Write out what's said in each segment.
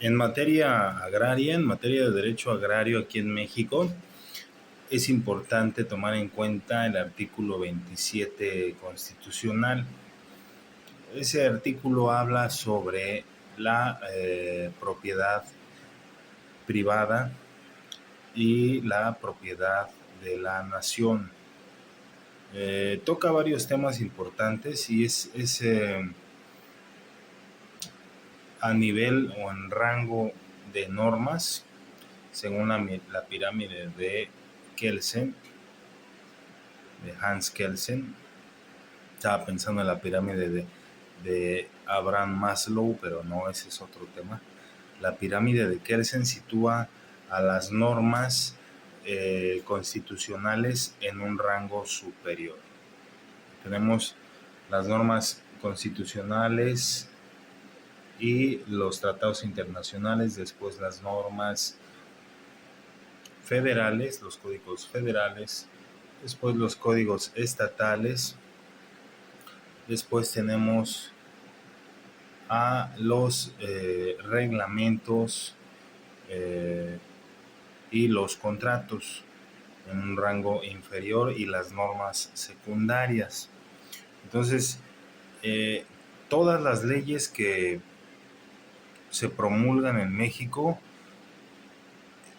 En materia agraria, en materia de derecho agrario aquí en México, es importante tomar en cuenta el artículo 27 constitucional. Ese artículo habla sobre la propiedad privada y la propiedad de la nación. Toca varios temas importantes y es a nivel o en rango de normas, según la pirámide de Kelsen, de Hans Kelsen. Estaba pensando en la pirámide de Abraham Maslow, pero no, ese es otro tema. La pirámide de Kelsen sitúa a las normas constitucionales en un rango superior. Tenemos las normas constitucionales y los tratados internacionales, después las normas federales, los códigos federales, después los códigos estatales, después tenemos a los reglamentos y los contratos en un rango inferior y las normas secundarias. Entonces, todas las leyes que se promulgan en México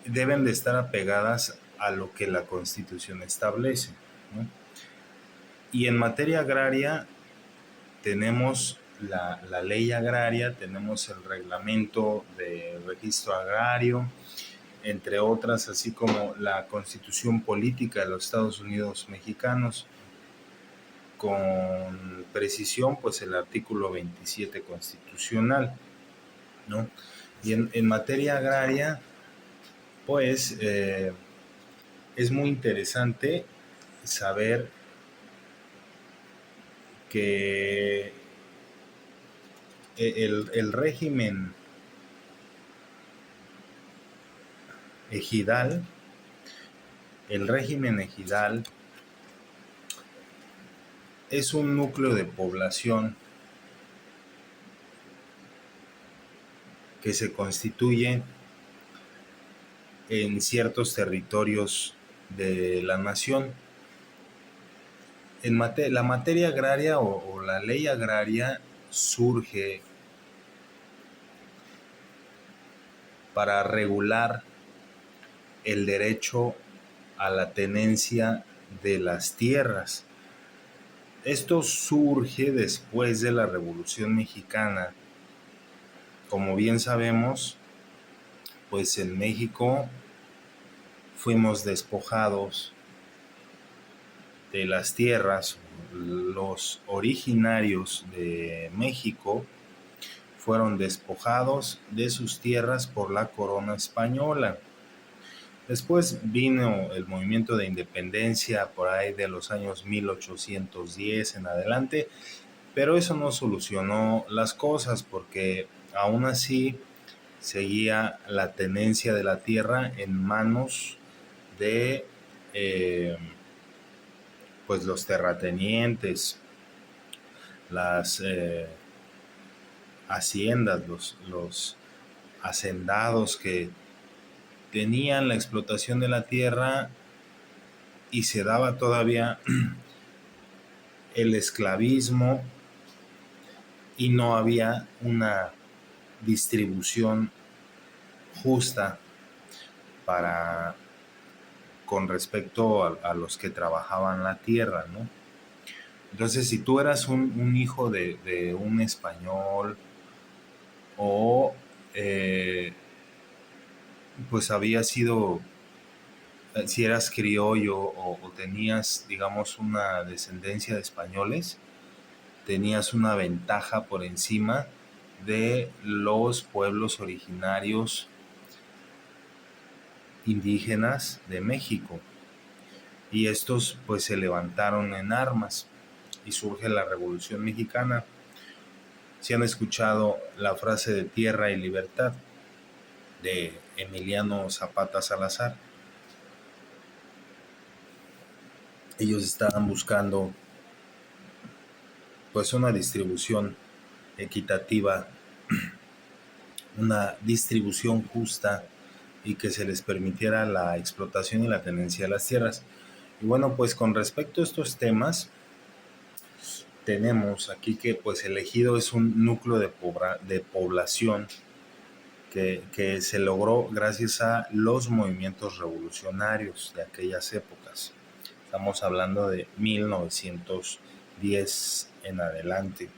deben de estar apegadas a lo que la Constitución establece, ¿no? Y en materia agraria tenemos la ley agraria, tenemos el reglamento de registro agrario, entre otras, así como la Constitución política de los Estados Unidos mexicanos, con precisión, pues el artículo 27 constitucional, ¿no? Y en materia agraria, pues es muy interesante saber que el régimen ejidal, es un núcleo de población que se constituye en ciertos territorios de la nación. La materia agraria o la ley agraria surge para regular el derecho a la tenencia de las tierras. Esto surge después de la Revolución Mexicana. Como bien sabemos, pues en México fuimos despojados de las tierras. Los originarios de México fueron despojados de sus tierras por la corona española. Después vino el movimiento de independencia por ahí de los años 1810 en adelante, pero eso no solucionó las cosas porque aún así seguía la tenencia de la tierra en manos de pues los terratenientes, las haciendas, los hacendados que tenían la explotación de la tierra, y se daba todavía el esclavismo y no había una distribución justa con respecto a los que trabajaban la tierra, ¿no? Entonces, si tú eras un hijo de un español o pues había sido, si eras criollo o tenías, digamos, una descendencia de españoles, tenías una ventaja por encima de los pueblos originarios indígenas de México. Y estos pues se levantaron en armas y surge la Revolución Mexicana. Si han escuchado la frase de tierra y libertad de Emiliano Zapata Salazar, ellos estaban buscando pues una distribución equitativa una distribución justa y que se les permitiera la explotación y la tenencia de las tierras. Y bueno, pues con respecto a estos temas, tenemos aquí que pues el ejido es un núcleo de población que se logró gracias a los movimientos revolucionarios de aquellas épocas. Estamos hablando de 1910 en adelante,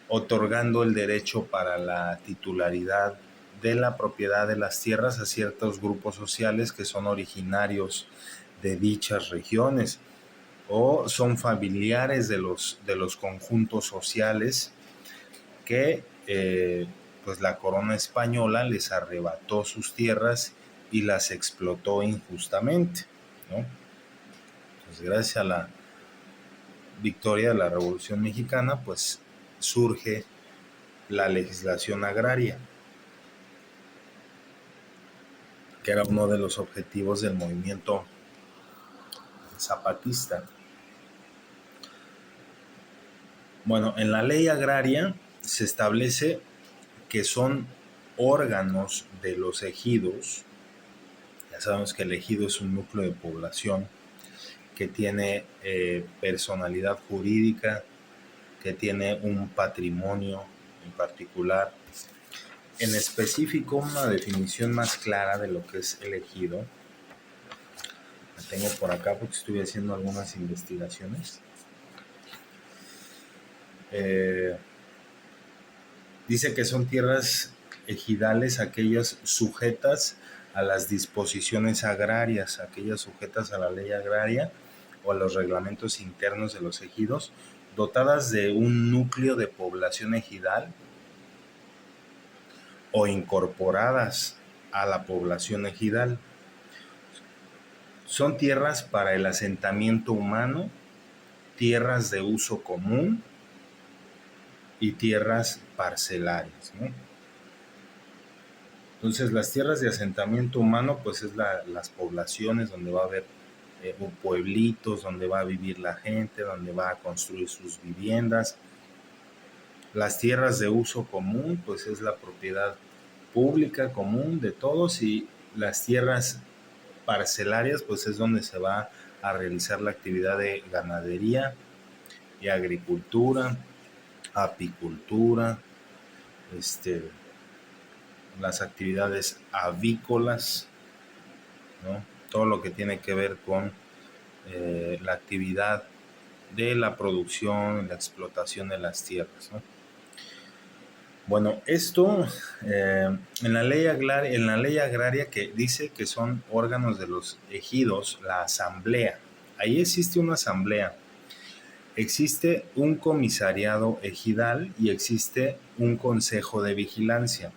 otorgando el derecho para la titularidad de la propiedad de las tierras a ciertos grupos sociales que son originarios de dichas regiones o son familiares de los conjuntos sociales que pues la corona española les arrebató sus tierras y las explotó injustamente, ¿no? Pues gracias a la victoria de la Revolución Mexicana, pues surge la legislación agraria, que era uno de los objetivos del movimiento zapatista. Bueno, en la ley agraria se establece que son órganos de los ejidos. Ya sabemos que el ejido es un núcleo de población que tiene personalidad jurídica, que tiene un patrimonio en particular. En específico, una definición más clara de lo que es el ejido, la tengo por acá porque estuve haciendo algunas investigaciones. Dice que son tierras ejidales aquellas sujetas a las disposiciones agrarias, aquellas sujetas a la ley agraria o a los reglamentos internos de los ejidos, dotadas de un núcleo de población ejidal o incorporadas a la población ejidal. Son tierras para el asentamiento humano, tierras de uso común y tierras parcelarias, ¿no? Entonces, las tierras de asentamiento humano, pues es las poblaciones donde va a haber pueblitos, donde va a vivir la gente, donde va a construir sus viviendas. Las tierras de uso común, pues es la propiedad pública común de todos, y las tierras parcelarias, pues es donde se va a realizar la actividad de ganadería y agricultura, apicultura, las actividades avícolas, ¿no? Todo lo que tiene que ver con la actividad de la producción y la explotación de las tierras, ¿no? Bueno, esto en la ley agraria que dice que son órganos de los ejidos, la asamblea. Ahí existe una asamblea, existe un comisariado ejidal y existe un consejo de vigilancia.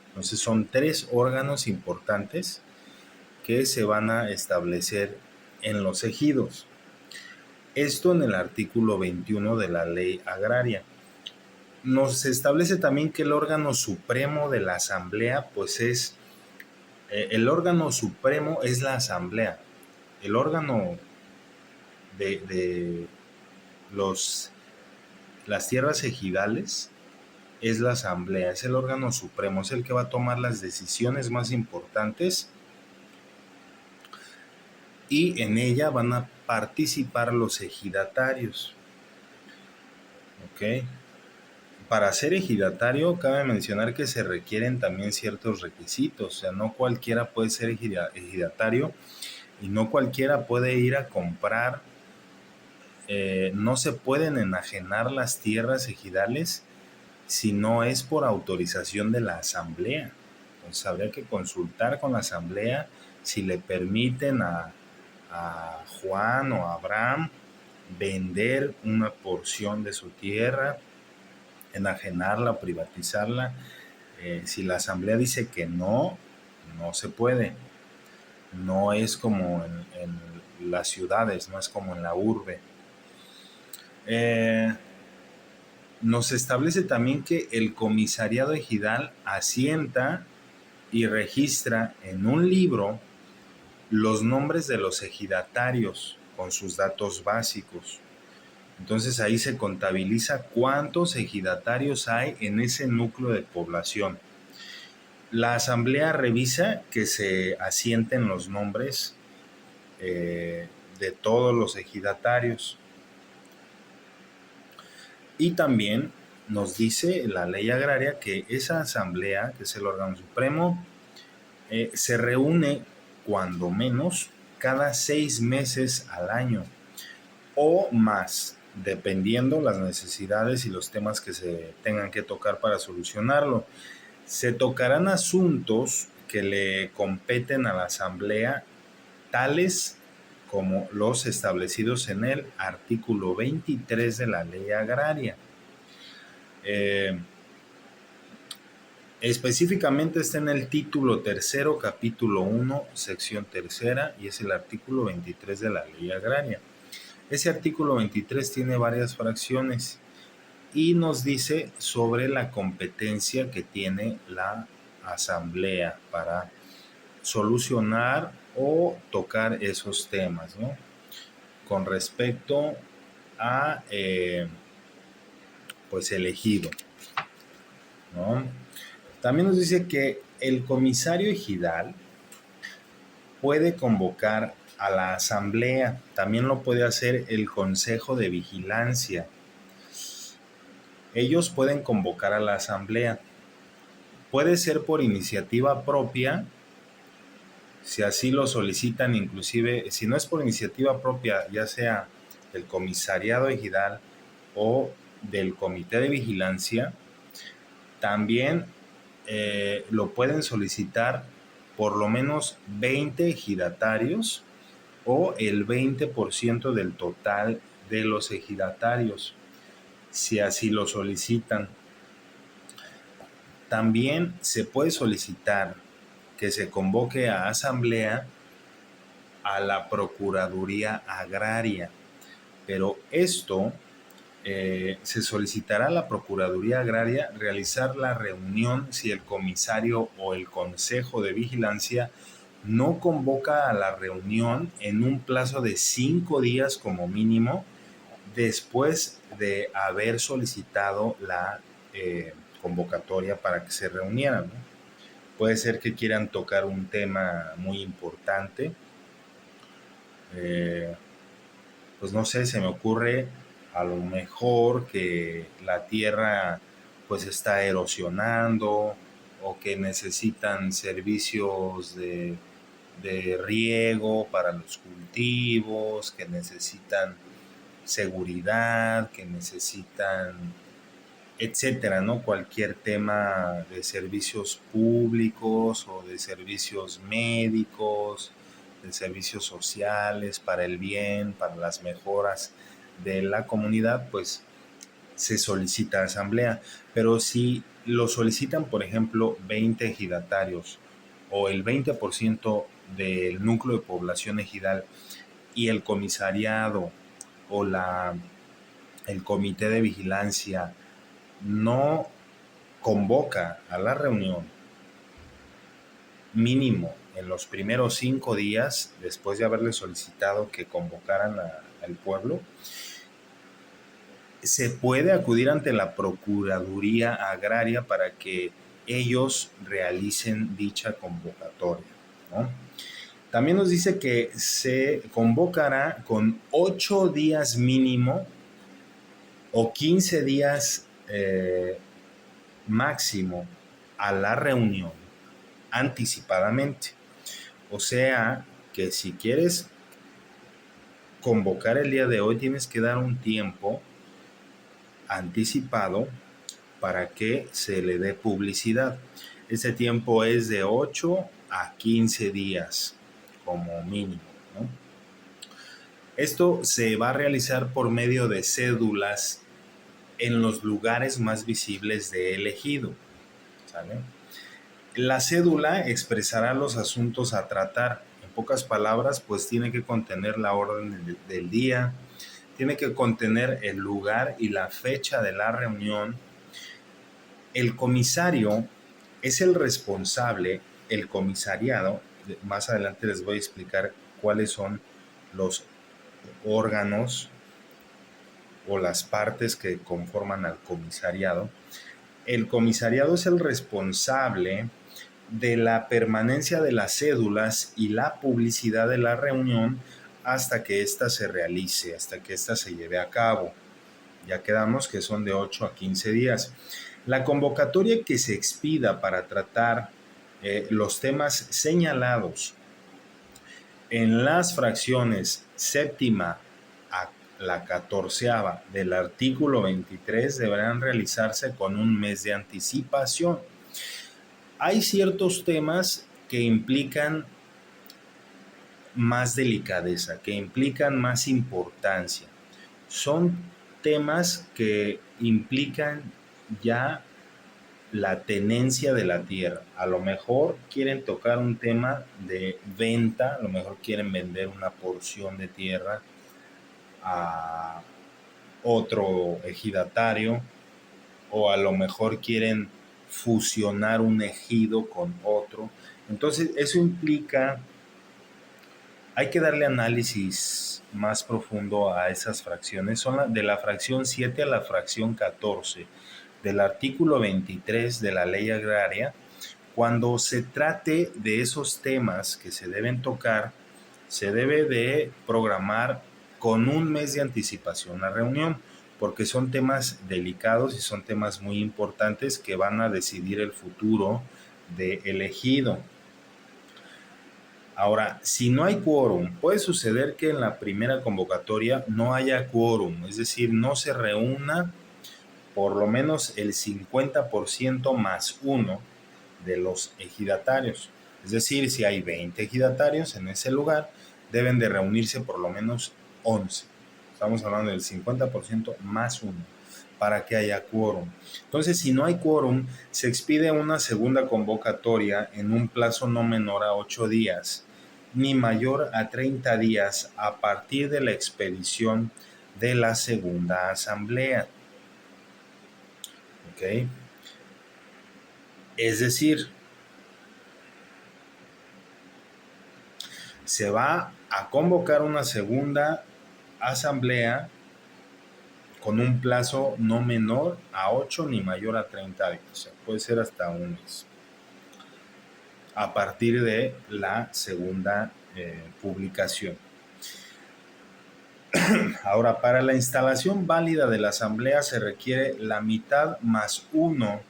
Entonces son 3 órganos importantes que se van a establecer en los ejidos. Esto en el artículo 21 de la ley agraria. Nos establece también que el órgano supremo de la asamblea, pues es, el órgano supremo es la asamblea. El órgano de las tierras ejidales es la asamblea, es el órgano supremo, es el que va a tomar las decisiones más importantes y en ella van a participar los ejidatarios. ¿Ok? Para ser ejidatario, cabe mencionar que se requieren también ciertos requisitos. O sea, no cualquiera puede ser ejidatario y no cualquiera puede ir a comprar. No se pueden enajenar las tierras ejidales si no es por autorización de la asamblea. Entonces habría que consultar con la asamblea si le permiten a Juan o a Abraham vender una porción de su tierra, enajenarla o privatizarla. Si la asamblea dice que no, no se puede. No es como en las ciudades, no es como en la urbe. Nos establece también que el comisariado ejidal asienta y registra en un libro los nombres de los ejidatarios con sus datos básicos. Entonces ahí se contabiliza cuántos ejidatarios hay en ese núcleo de población. La asamblea revisa que se asienten los nombres de todos los ejidatarios. Y también nos dice la ley agraria que esa asamblea, que es el órgano supremo, se reúne cuando menos cada 6 meses al año o más, dependiendo las necesidades y los temas que se tengan que tocar para solucionarlo. Se tocarán asuntos que le competen a la asamblea, tales como los establecidos en el artículo 23 de la ley agraria. Específicamente está en el título tercero, capítulo 1, sección tercera, y es el artículo 23 de la ley agraria. Ese artículo 23 tiene varias fracciones y nos dice sobre la competencia que tiene la asamblea para solucionar o tocar esos temas, ¿no? Con respecto a pues el ejido, ¿no? También nos dice que el comisario ejidal puede convocar a la asamblea, también lo puede hacer el consejo de vigilancia. Ellos pueden convocar a la asamblea. Puede ser por iniciativa propia, si así lo solicitan, inclusive si no es por iniciativa propia, ya sea del comisariado ejidal o del comité de vigilancia, también lo pueden solicitar por lo menos 20 ejidatarios o el 20% del total de los ejidatarios, si así lo solicitan. También se puede solicitar que se convoque a asamblea a la Procuraduría Agraria, pero esto se solicitará a la Procuraduría Agraria realizar la reunión si el comisario o el Consejo de Vigilancia no convoca a la reunión en un plazo de 5 días como mínimo después de haber solicitado la convocatoria para que se reunieran, ¿no? Puede ser que quieran tocar un tema muy importante. Pues no sé, se me ocurre a lo mejor que la tierra pues está erosionando o que necesitan servicios de riego para los cultivos, que necesitan seguridad, que necesitan, etcétera, ¿no? Cualquier tema de servicios públicos o de servicios médicos, de servicios sociales, para el bien, para las mejoras de la comunidad, pues se solicita asamblea. Pero si lo solicitan, por ejemplo, 20 ejidatarios o el 20% del núcleo de población ejidal y el comisariado o el comité de vigilancia no convoca a la reunión mínimo en los primeros 5 días después de haberle solicitado que convocaran al pueblo, se puede acudir ante la Procuraduría Agraria para que ellos realicen dicha convocatoria, ¿no? También nos dice que se convocará con 8 días mínimo o 15 días máximo a la reunión anticipadamente. O sea que si quieres convocar el día de hoy, tienes que dar un tiempo anticipado para que se le dé publicidad. Ese tiempo es de 8 a 15 días como mínimo, ¿no? Esto se va a realizar por medio de cédulas en los lugares más visibles del ejido, ¿sale? La cédula expresará los asuntos a tratar. En pocas palabras, pues tiene que contener la orden del día, tiene que contener el lugar y la fecha de la reunión. El comisario es el responsable, el comisariado. Más adelante les voy a explicar cuáles son los órganos o las partes que conforman al comisariado. El comisariado es el responsable de la permanencia de las cédulas y la publicidad de la reunión hasta que ésta se realice, hasta que ésta se lleve a cabo. Ya quedamos que son de 8 a 15 días. La convocatoria que se expida para tratar los temas señalados en las fracciones séptima a la 14ª del artículo 23 deberán realizarse con un mes de anticipación. Hay ciertos temas que implican más delicadeza, que implican más importancia. Son temas que implican ya la tenencia de la tierra. A lo mejor quieren tocar un tema de venta, a lo mejor quieren vender una porción de tierra a otro ejidatario, o a lo mejor quieren fusionar un ejido con otro. Entonces eso implica, hay que darle análisis más profundo a esas fracciones. Son de la fracción 7 a la fracción 14 del artículo 23 de la ley agraria. Cuando se trate de esos temas que se deben tocar, se debe de programar con un mes de anticipación la reunión, porque son temas delicados y son temas muy importantes que van a decidir el futuro del ejido. Ahora, si no hay quórum, puede suceder que en la primera convocatoria no haya quórum, es decir, no se reúna por lo menos el 50% más uno de los ejidatarios. Es decir, si hay 20 ejidatarios en ese lugar, deben de reunirse por lo menos 11. Estamos hablando del 50% más uno para que haya quórum. Entonces, si no hay quórum, se expide una segunda convocatoria en un plazo no menor a 8 días, ni mayor a 30 días a partir de la expedición de la segunda asamblea. ¿Ok? Es decir, se va a convocar una segunda asamblea con un plazo no menor a 8 ni mayor a 30 días. O sea, puede ser hasta un mes. A partir de la segunda publicación. Ahora, para la instalación válida de la asamblea se requiere la mitad más uno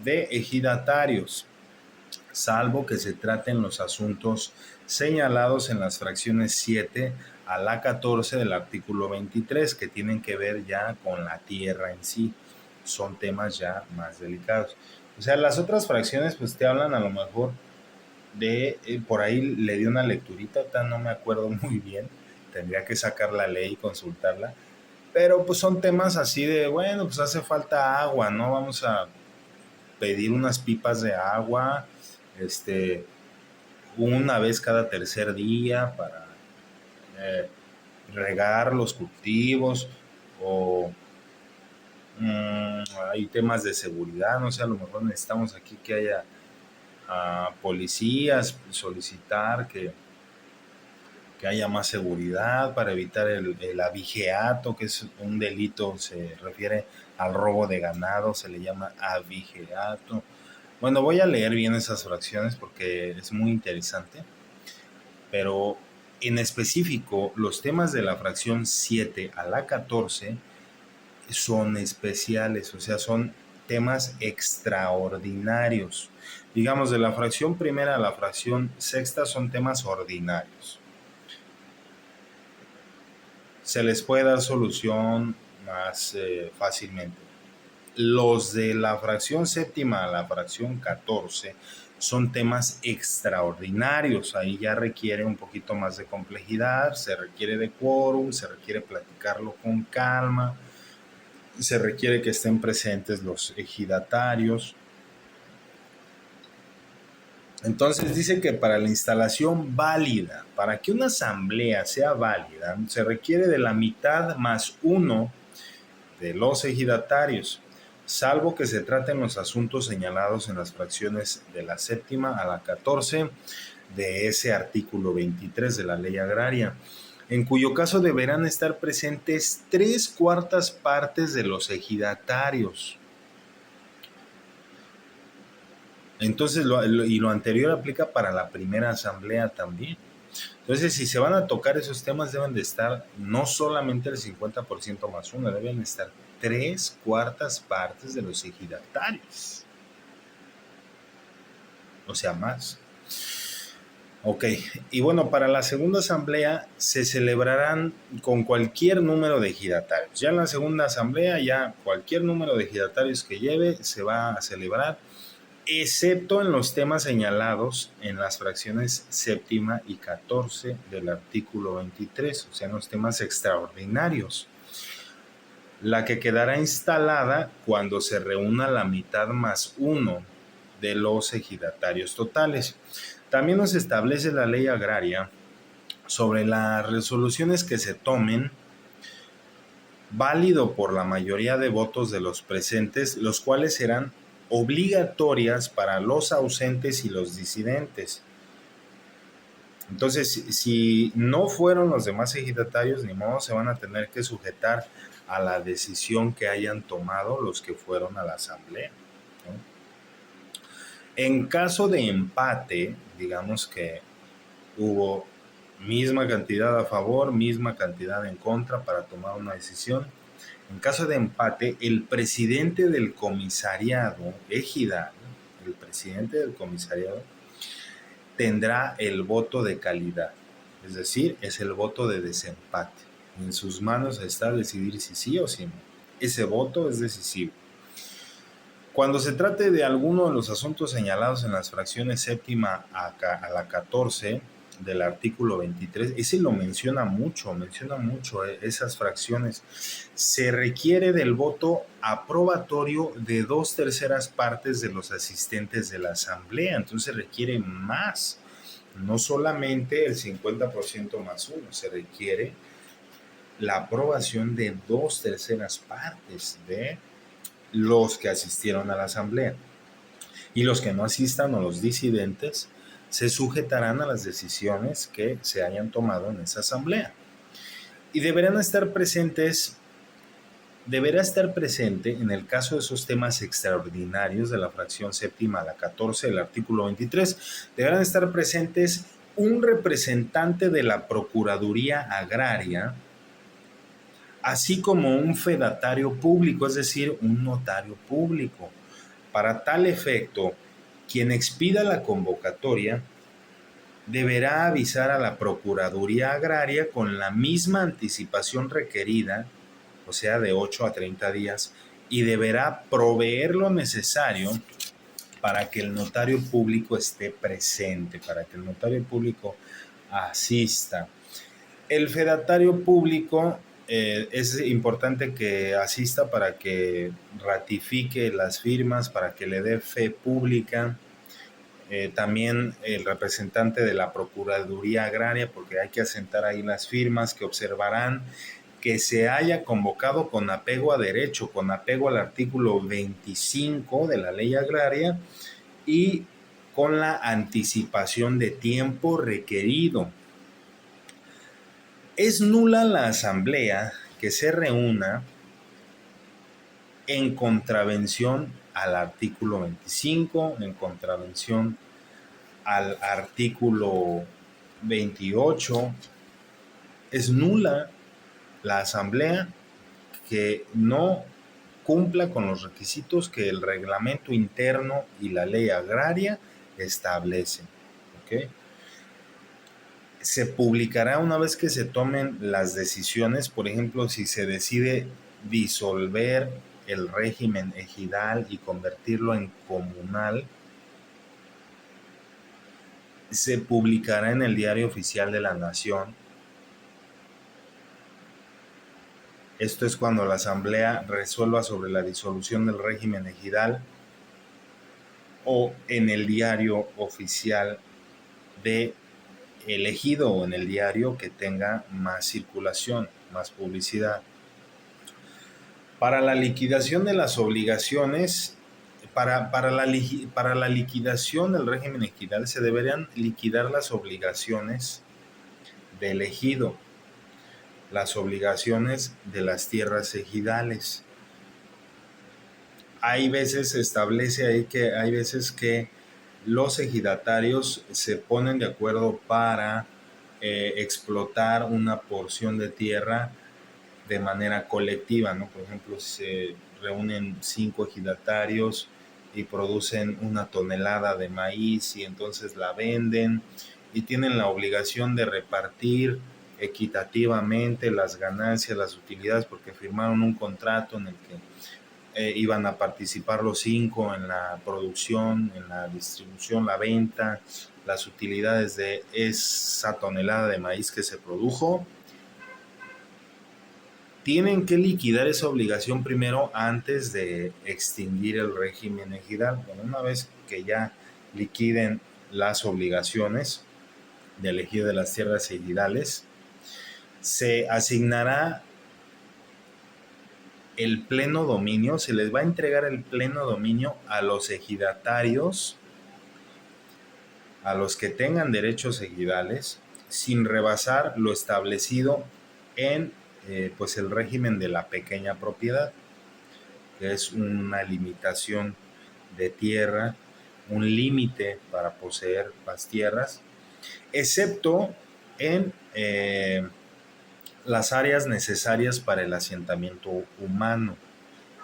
de ejidatarios, salvo que se traten los asuntos señalados en las fracciones 7 a la 14 del artículo 23, que tienen que ver ya con la tierra en sí. Son temas ya más delicados. O sea, las otras fracciones pues te hablan a lo mejor de, por ahí le di una lecturita, no me acuerdo muy bien, tendría que sacar la ley y consultarla, pero pues son temas así de, bueno, pues hace falta agua, ¿no? Vamos a pedir unas pipas de agua, una vez cada tercer día para regar los cultivos, o hay temas de seguridad, no sé, a lo mejor necesitamos aquí que haya policías, solicitar que haya más seguridad para evitar el abigeato, que es un delito, se refiere al robo de ganado, se le llama abigeato. Bueno, voy a leer bien esas fracciones porque es muy interesante, pero en específico los temas de la fracción 7 a la 14 son especiales, o sea, son temas extraordinarios. Digamos, de la fracción primera a la fracción sexta son temas ordinarios. Se les puede dar solución más fácilmente. Los de la fracción séptima a la fracción 14 son temas extraordinarios. Ahí ya requiere un poquito más de complejidad, se requiere de quórum, se requiere platicarlo con calma, se requiere que estén presentes los ejidatarios. Entonces dice que para la instalación válida, para que una asamblea sea válida, se requiere de la mitad más uno de los ejidatarios, salvo que se traten los asuntos señalados en las fracciones de la séptima a la 14 de ese artículo 23 de la ley agraria. en cuyo caso deberán estar presentes 3/4 de los ejidatarios. Entonces, lo anterior aplica para la primera asamblea también. Entonces, si se van a tocar esos temas, deben de estar no solamente el 50% más uno, deben estar 3/4 de los ejidatarios. O sea, más. Ok, y bueno, para la segunda asamblea se celebrarán con cualquier número de ejidatarios. Ya en la segunda asamblea, ya cualquier número de ejidatarios que lleve se va a celebrar, excepto en los temas señalados en las fracciones séptima y 14 del artículo 23, o sea, en los temas extraordinarios. La que quedará instalada cuando se reúna la mitad más uno de los ejidatarios totales. También nos establece la ley agraria sobre las resoluciones que se tomen, válido por la mayoría de votos de los presentes, los cuales serán obligatorias para los ausentes y los disidentes. Entonces, si no fueron los demás ejidatarios, ni modo, se van a tener que sujetar a la decisión que hayan tomado los que fueron a la asamblea, ¿no? En caso de empate, digamos que hubo misma cantidad a favor, misma cantidad en contra para tomar una decisión. En caso de empate, el presidente del comisariado ejidal, el presidente del comisariado, tendrá el voto de calidad, es decir, es el voto de desempate. En sus manos está decidir si sí o si no. Ese voto es decisivo. Cuando se trate de alguno de los asuntos señalados en las fracciones séptima a la 14 del artículo 23, ese lo menciona mucho esas fracciones, se requiere del voto aprobatorio de 2/3 de los asistentes de la asamblea. Entonces se requiere más, no solamente el 50% más uno, se requiere la aprobación de 2/3 de los que asistieron a la asamblea. Y los que no asistan o los disidentes se sujetarán a las decisiones que se hayan tomado en esa asamblea. Y deberá estar presente en el caso de esos temas extraordinarios de la fracción séptima a la 14 del artículo 23, deberán estar presentes un representante de la Procuraduría Agraria, así como un fedatario público, es decir, un notario público. Para tal efecto, quien expida la convocatoria deberá avisar a la Procuraduría Agraria con la misma anticipación requerida, o sea, de 8 a 30 días, y deberá proveer lo necesario para que el notario público esté presente, para que el notario público asista. El fedatario público es importante que asista para que ratifique las firmas, para que le dé fe pública. También el representante de la Procuraduría Agraria, porque hay que asentar ahí las firmas que observarán que se haya convocado con apego a derecho, con apego al artículo 25 de la ley agraria y con la anticipación de tiempo requerido. Es nula la asamblea que se reúna en contravención al artículo 25, en contravención al artículo 28. Es nula la asamblea que no cumpla con los requisitos que el reglamento interno y la ley agraria establecen. ¿Okay? Se publicará una vez que se tomen las decisiones. Por ejemplo, si se decide disolver el régimen ejidal y convertirlo en comunal, se publicará en el Diario Oficial de la Nación. Esto es cuando la Asamblea resuelva sobre la disolución del régimen ejidal, o en el Diario Oficial de el ejido, o en el diario que tenga más circulación, más publicidad. Para la liquidación de las obligaciones, para la liquidación del régimen ejidal se deberían liquidar las obligaciones del ejido. las obligaciones de las tierras ejidales. Hay veces, se establece ahí que hay veces que los ejidatarios se ponen de acuerdo para explotar una porción de tierra de manera colectiva, ¿no? Por ejemplo, se reúnen 5 ejidatarios y producen 1 tonelada de maíz y entonces la venden y tienen la obligación de repartir equitativamente las ganancias, las utilidades, porque firmaron un contrato en el que iban a participar los 5 en la producción, en la distribución, la venta, las utilidades de esa tonelada de maíz que se produjo. Tienen que liquidar esa obligación primero antes de extinguir el régimen ejidal. Bueno, una vez que ya liquiden las obligaciones del ejido de las tierras ejidales, se asignará el pleno dominio, se les va a entregar el pleno dominio a los ejidatarios, a los que tengan derechos ejidales, sin rebasar lo establecido en pues el régimen de la pequeña propiedad, que es una limitación de tierra, un límite para poseer las tierras, excepto en las áreas necesarias para el asentamiento humano,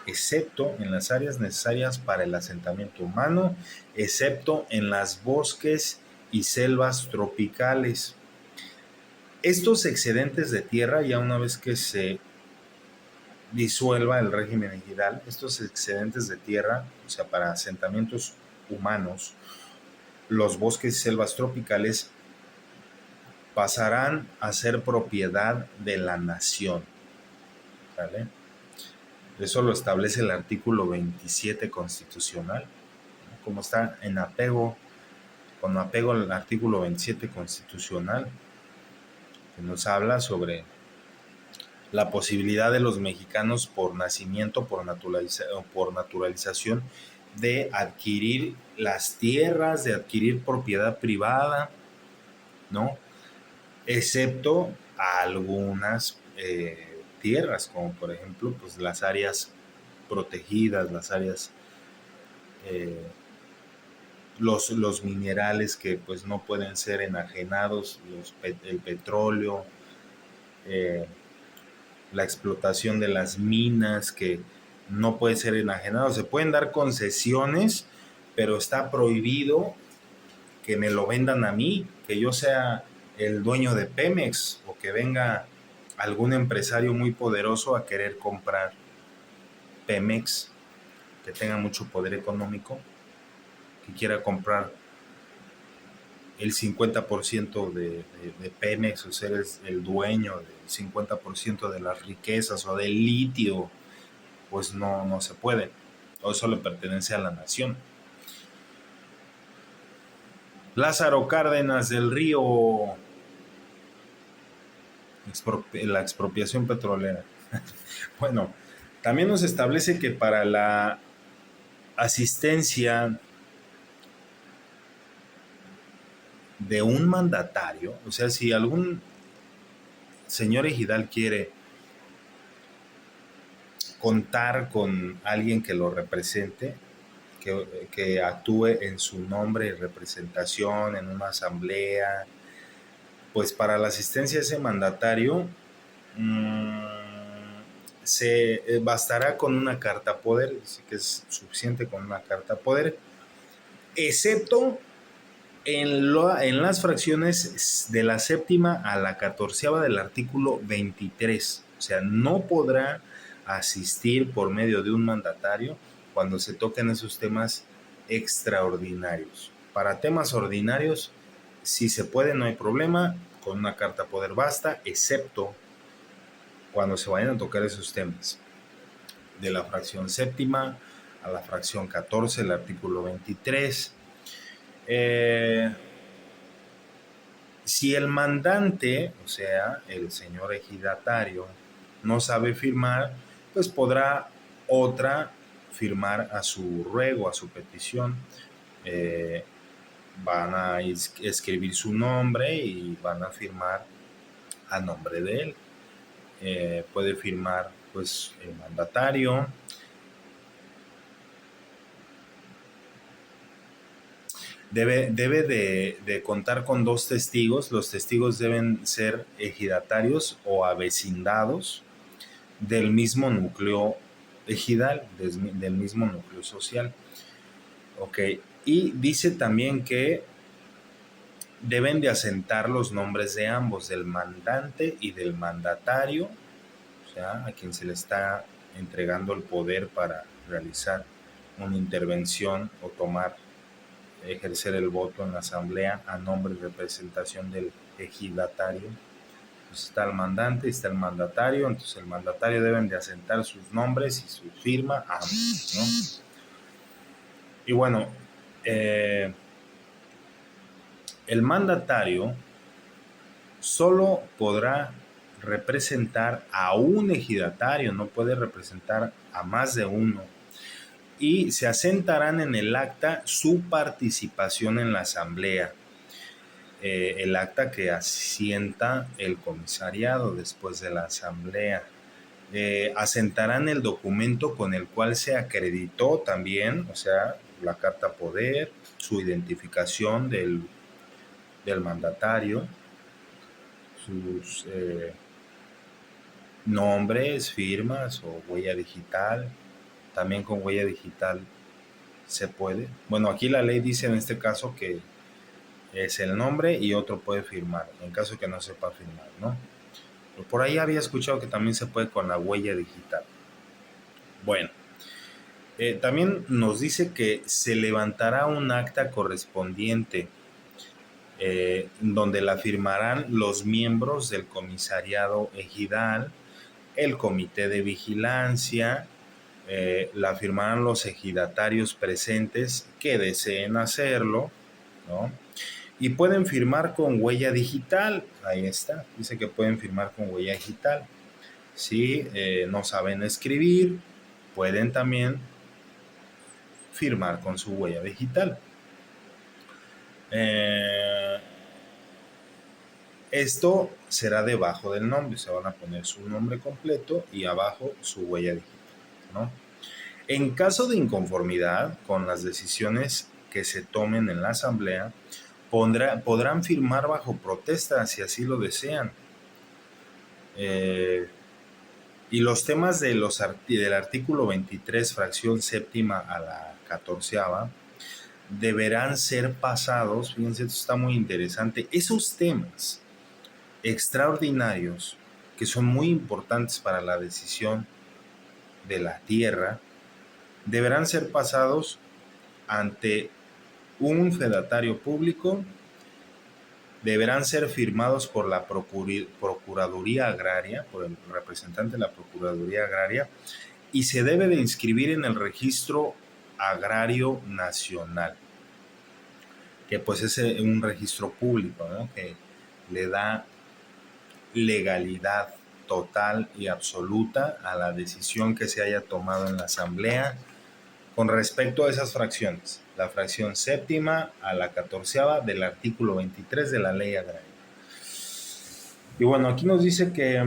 excepto en las áreas necesarias para el asentamiento humano, excepto en las bosques y selvas tropicales. Estos excedentes de tierra, ya una vez que se disuelva el régimen ejidal, estos excedentes de tierra, o sea, para asentamientos humanos, los bosques y selvas tropicales pasarán a ser propiedad de la nación, ¿vale? Eso lo establece el artículo 27 constitucional, ¿no? Como está en apego, con apego al artículo 27 constitucional, que nos habla sobre la posibilidad de los mexicanos por nacimiento, por naturalización, de adquirir las tierras, de adquirir propiedad privada, ¿no? Excepto algunas tierras, como por ejemplo pues las áreas protegidas, las áreas, los minerales que pues no pueden ser enajenados, el petróleo, la explotación de las minas que no puede ser enajenado. Se pueden dar concesiones, pero está prohibido que me lo vendan a mí, que yo sea el dueño de Pemex o que venga algún empresario muy poderoso a querer comprar Pemex, que tenga mucho poder económico, que quiera comprar el 50% de Pemex, o ser el dueño del 50% de las riquezas o del litio, pues no se puede. O eso le pertenece a la nación. Lázaro Cárdenas del Río, la expropiación petrolera. Bueno, también nos establece que para la asistencia de un mandatario, o sea, si algún señor ejidal quiere contar con alguien que lo represente, que actúe en su nombre y representación en una asamblea, pues para la asistencia de ese mandatario se bastará con una carta poder, así que es suficiente con una carta poder, excepto en las fracciones de la 7ª a la 14ª del artículo 23. O sea, no podrá asistir por medio de un mandatario cuando se toquen esos temas extraordinarios. Para temas ordinarios, si se puede, no hay problema, con una carta poder basta, excepto cuando se vayan a tocar esos temas. De la fracción 7ª a la fracción 14, el artículo 23. Si el mandante, o sea, el señor ejidatario, no sabe firmar, pues podrá otra firmar a su ruego, a su petición. Van a escribir su nombre y van a firmar a nombre de él. puede firmar pues el mandatario. Debe de contar con 2 testigos. Los testigos deben ser ejidatarios o avecindados del mismo núcleo ejidal, del mismo núcleo social. Ok, y dice también que deben de asentar los nombres de ambos, del mandante y del mandatario, o sea, a quien se le está entregando el poder para realizar una intervención o ejercer el voto en la asamblea a nombre y representación del ejidatario. Entonces está el mandante y está el mandatario. Entonces el mandatario deben de asentar sus nombres y su firma ambos, ¿no? Y bueno, el mandatario solo podrá representar a un ejidatario, no puede representar a más de uno. Y se asentarán en el acta su participación en la asamblea. El acta que asienta el comisariado después de la asamblea. Asentarán el documento con el cual se acreditó también, o sea, la carta poder, su identificación del mandatario, sus nombres, firmas o huella digital. También con huella digital se puede. Bueno, aquí la ley dice en este caso que es el nombre y otro puede firmar, en caso que no sepa firmar, ¿no? Pero por ahí había escuchado que también se puede con la huella digital. Bueno, también nos dice que se levantará un acta correspondiente donde la firmarán los miembros del comisariado ejidal, el comité de vigilancia, la firmarán los ejidatarios presentes que deseen hacerlo, ¿no? Y pueden firmar con huella digital. Ahí está, dice que pueden firmar con huella digital. Si no saben escribir, pueden también firmar con su huella digital. Esto será debajo del nombre, se van a poner su nombre completo y abajo su huella digital, ¿no? En caso de inconformidad con las decisiones que se tomen en la asamblea, podrán firmar bajo protesta si así lo desean. Y los temas del artículo 23, fracción séptima a la 14ª, deberán ser pasados, fíjense, esto está muy interesante, esos temas extraordinarios que son muy importantes para la decisión de la tierra, deberán ser pasados ante un fedatario público, deberán ser firmados por la Procuraduría Agraria, por el representante de la Procuraduría Agraria, y se debe de inscribir en el Registro Agrario Nacional, que pues es un registro público, ¿no? Que le da legalidad total y absoluta a la decisión que se haya tomado en la asamblea con respecto a esas fracciones, la fracción séptima a la 14ª del artículo 23 de la ley agraria. Y bueno, aquí nos dice que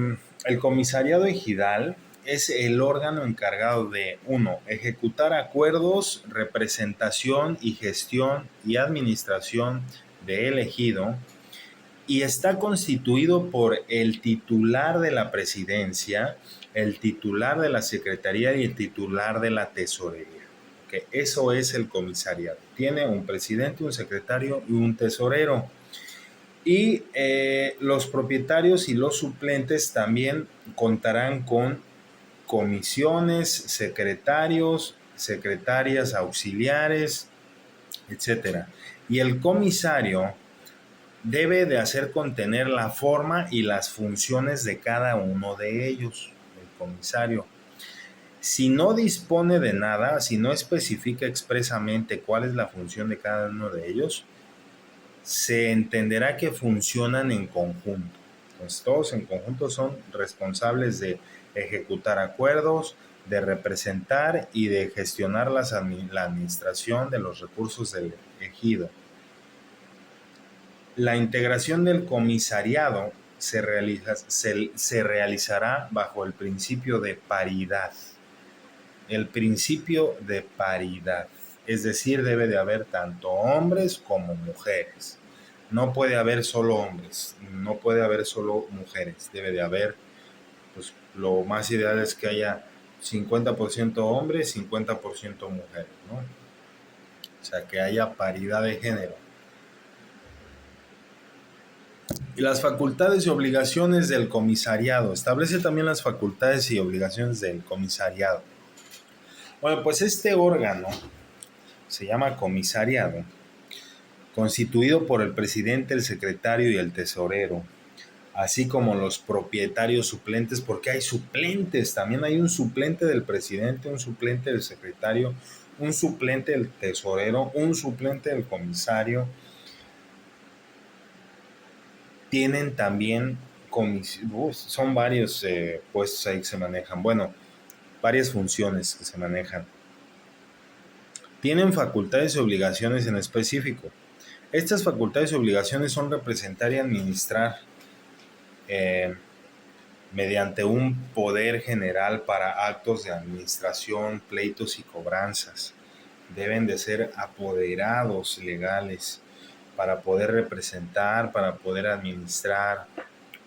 el comisariado ejidal es el órgano encargado de, 1, ejecutar acuerdos, representación y gestión y administración del ejido, y está constituido por el titular de la presidencia, el titular de la secretaría y el titular de la tesorería. Que eso es el comisariado. Tiene un presidente, un secretario y un tesorero. Y los propietarios y los suplentes también contarán con comisiones, secretarios, secretarias auxiliares, etc. Y el comisario debe de hacer contener la forma y las funciones de cada uno de ellos, el comisario. Si no dispone de nada, si no especifica expresamente cuál es la función de cada uno de ellos, se entenderá que funcionan en conjunto. Entonces, todos en conjunto son responsables de ejecutar acuerdos, de representar y de gestionar la administración de los recursos del ejido. La integración del comisariado se realizará bajo el principio de paridad. El principio de paridad. Es decir, debe de haber tanto hombres como mujeres. No puede haber solo hombres, no puede haber solo mujeres. Debe de haber, pues lo más ideal es que haya 50% hombres, 50% mujeres, ¿no? O sea, que haya paridad de género. Y las facultades y obligaciones del comisariado. Establece también las facultades y obligaciones del comisariado. Bueno, pues este órgano se llama comisariado, constituido por el presidente, el secretario y el tesorero, así como los propietarios suplentes, porque hay suplentes, también hay un suplente del presidente, un suplente del secretario, un suplente del tesorero, un suplente del comisario. Tienen también son varios puestos ahí que se manejan, bueno, varias funciones que se manejan. Tienen facultades y obligaciones en específico. Estas facultades y obligaciones son representar y administrar mediante un poder general para actos de administración, pleitos y cobranzas. Deben de ser apoderados legales para poder representar, para poder administrar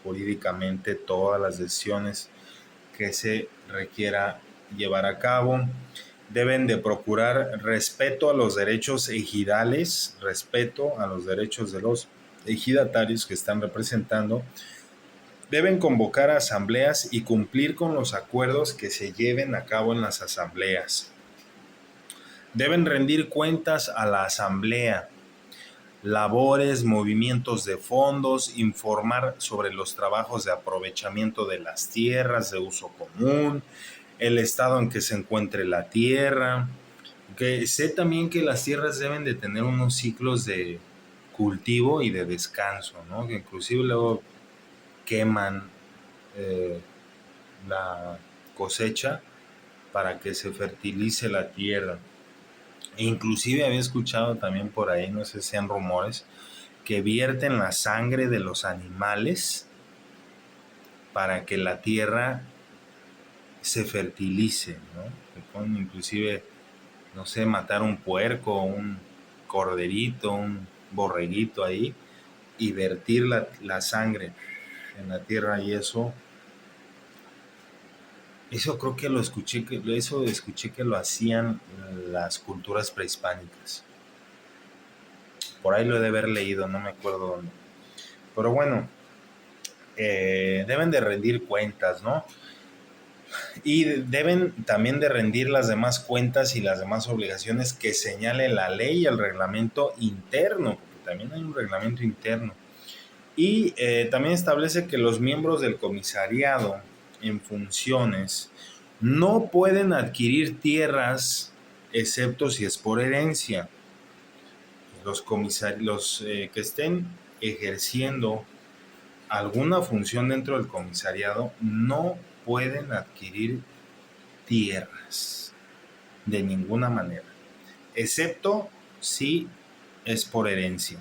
jurídicamente todas las decisiones que se requiera llevar a cabo. Deben de procurar respeto a los derechos ejidales, respeto a los derechos de los ejidatarios que están representando. Deben convocar asambleas y cumplir con los acuerdos que se lleven a cabo en las asambleas. Deben rendir cuentas a la asamblea, labores, movimientos de fondos, informar sobre los trabajos de aprovechamiento de las tierras de uso común, el estado en que se encuentre la tierra. Que sé también que las tierras deben de tener unos ciclos de cultivo y de descanso, ¿no? Que inclusive luego queman la cosecha para que se fertilice la tierra. E inclusive había escuchado también por ahí, no sé si sean rumores, que vierten la sangre de los animales para que la tierra se fertilice, ¿no? Que pueden inclusive, no sé, matar un puerco, un corderito, un borreguito ahí y vertir la sangre en la tierra, y eso creo que escuché que lo hacían las culturas prehispánicas. Por ahí lo he de haber leído, no me acuerdo dónde. Pero bueno, deben de rendir cuentas, ¿no? Y deben también de rendir las demás cuentas y las demás obligaciones que señale la ley y el reglamento interno, porque también hay un reglamento interno. Y también establece que los miembros del comisariado en funciones no pueden adquirir tierras excepto si es por herencia. Los que estén ejerciendo alguna función dentro del comisariado no pueden adquirir tierras de ninguna manera, excepto si es por herencia.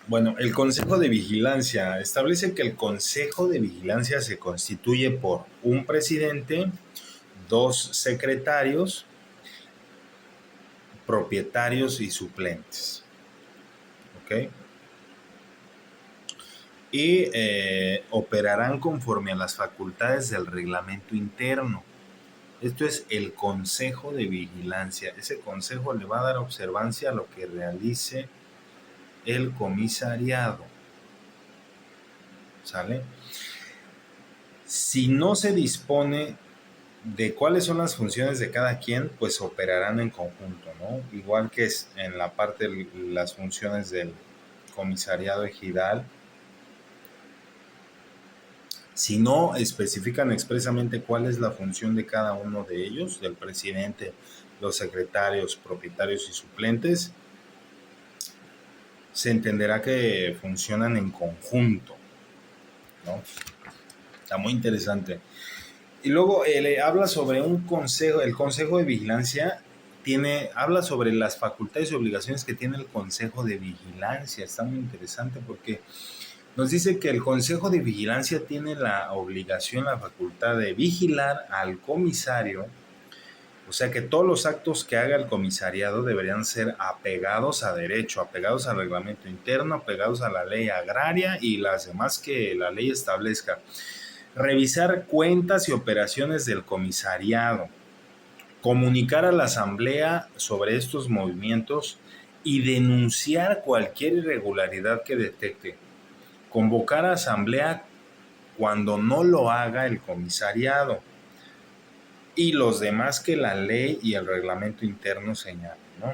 Bueno, el Consejo de Vigilancia establece que el Consejo de Vigilancia se constituye por un presidente, 2 secretarios, propietarios y suplentes. ¿Ok? Y operarán conforme a las facultades del reglamento interno. Esto es el Consejo de Vigilancia. Ese consejo le va a dar observancia a lo que realice el comisariado. ¿Sale? Si no se dispone de cuáles son las funciones de cada quien, pues operarán en conjunto, ¿no? Igual que es en la parte de las funciones del comisariado ejidal. Si no especifican expresamente cuál es la función de cada uno de ellos, del presidente, los secretarios, propietarios y suplentes, se entenderá que funcionan en conjunto, ¿no? Está muy interesante. Y luego habla sobre un consejo. El Consejo de Vigilancia habla sobre las facultades y obligaciones que tiene el Consejo de Vigilancia. Está muy interesante porque nos dice que el Consejo de Vigilancia tiene la obligación, la facultad de vigilar al comisario. O sea que todos los actos que haga el comisariado deberían ser apegados a derecho, apegados al reglamento interno, apegados a la ley agraria y las demás que la ley establezca. Revisar cuentas y operaciones del comisariado. Comunicar a la asamblea sobre estos movimientos y denunciar cualquier irregularidad que detecte. Convocar a asamblea cuando no lo haga el comisariado y los demás que la ley y el reglamento interno señalan, ¿no?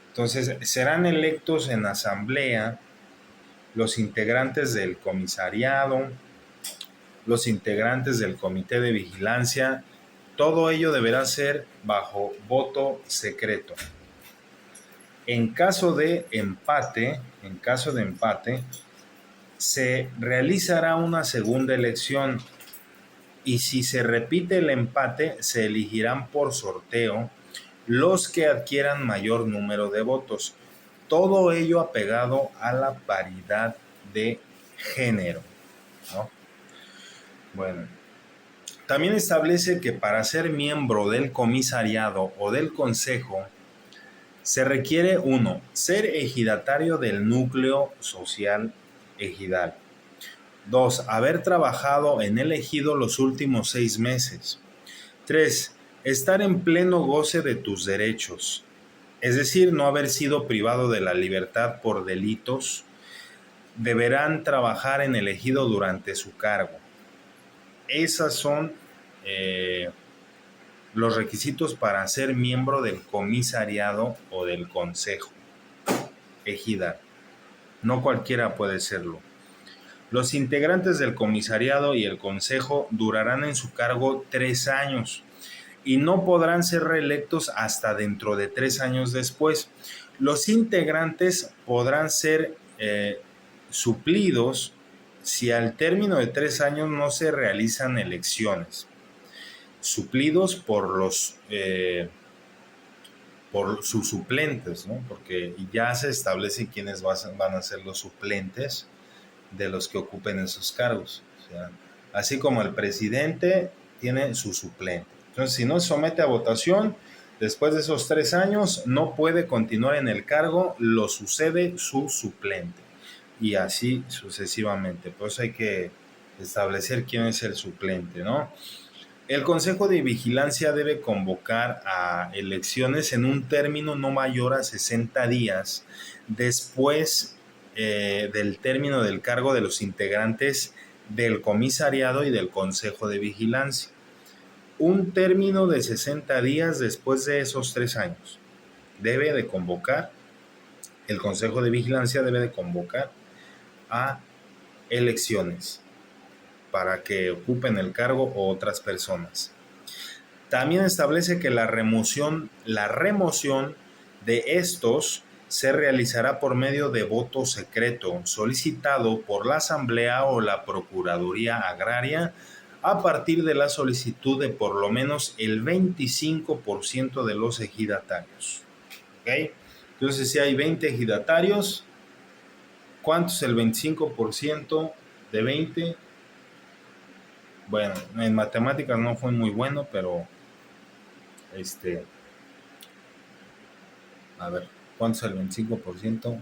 Entonces, serán electos en asamblea los integrantes del comisariado, los integrantes del comité de vigilancia. Todo ello deberá ser bajo voto secreto. En caso de empate, se realizará una segunda elección y si se repite el empate, se elegirán por sorteo los que adquieran mayor número de votos. Todo ello apegado a la paridad de género, ¿no? Bueno, también establece que para ser miembro del comisariado o del consejo, se requiere 1. Ser ejidatario del núcleo social ejidal. 2. Haber trabajado en el ejido los últimos 6 meses. 3. Estar en pleno goce de tus derechos, es decir, no haber sido privado de la libertad por delitos. Deberán trabajar en el ejido durante su cargo. Esas son los requisitos para ser miembro del comisariado o del consejo ejidal. No cualquiera puede serlo. Los integrantes del comisariado y el consejo durarán en su cargo 3 años y no podrán ser reelectos hasta dentro de 3 años después. Los integrantes podrán ser suplidos si al término de 3 años no se realizan elecciones. Suplidos por sus suplentes, ¿no? Porque ya se establece quiénes van a ser los suplentes de los que ocupen esos cargos. O sea, así como el presidente tiene su suplente. Entonces, si no se somete a votación, después de esos 3 años no puede continuar en el cargo, lo sucede su suplente. Y así sucesivamente. Por eso hay que establecer quién es el suplente, ¿no? El Consejo de Vigilancia debe convocar a elecciones en un término no mayor a 60 días después del término del cargo de los integrantes del comisariado y del Consejo de Vigilancia. Un término de 60 días después de esos 3 años. El Consejo de Vigilancia debe de convocar a elecciones para que ocupen el cargo otras personas. También establece que la remoción de estos se realizará por medio de voto secreto solicitado por la Asamblea o la Procuraduría Agraria a partir de la solicitud de por lo menos el 25% de los ejidatarios. ¿Okay? Entonces, si hay 20 ejidatarios, ¿cuánto es el 25% de 20? Bueno, en matemáticas no fue muy bueno, pero a ver, ¿cuánto es el 25%?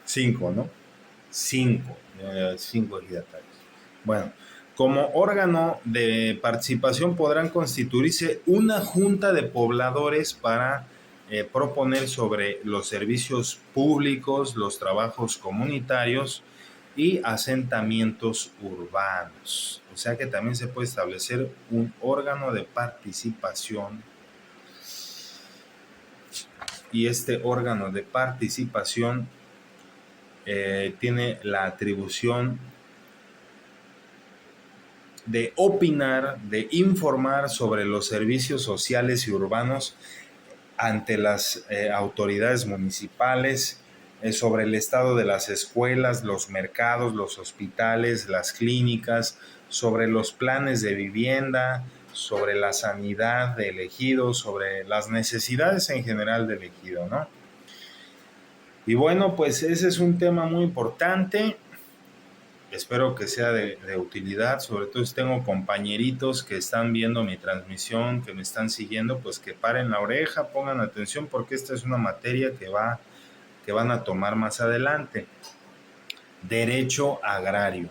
5, ¿no? 5 ejidatarios. Bueno, como órgano de participación podrán constituirse una junta de pobladores para proponer sobre los servicios públicos, los trabajos comunitarios y asentamientos urbanos. O sea que también se puede establecer un órgano de participación y este órgano de participación tiene la atribución de opinar, de informar sobre los servicios sociales y urbanos ante las autoridades municipales, sobre el estado de las escuelas, los mercados, los hospitales, las clínicas, sobre los planes de vivienda, sobre la sanidad del ejido, sobre las necesidades en general del ejido, ¿no? Y bueno, pues ese es un tema muy importante. Espero que sea de utilidad, sobre todo si tengo compañeritos que están viendo mi transmisión, que me están siguiendo, pues que paren la oreja, pongan atención, porque esta es una materia que van a tomar más adelante. Derecho agrario.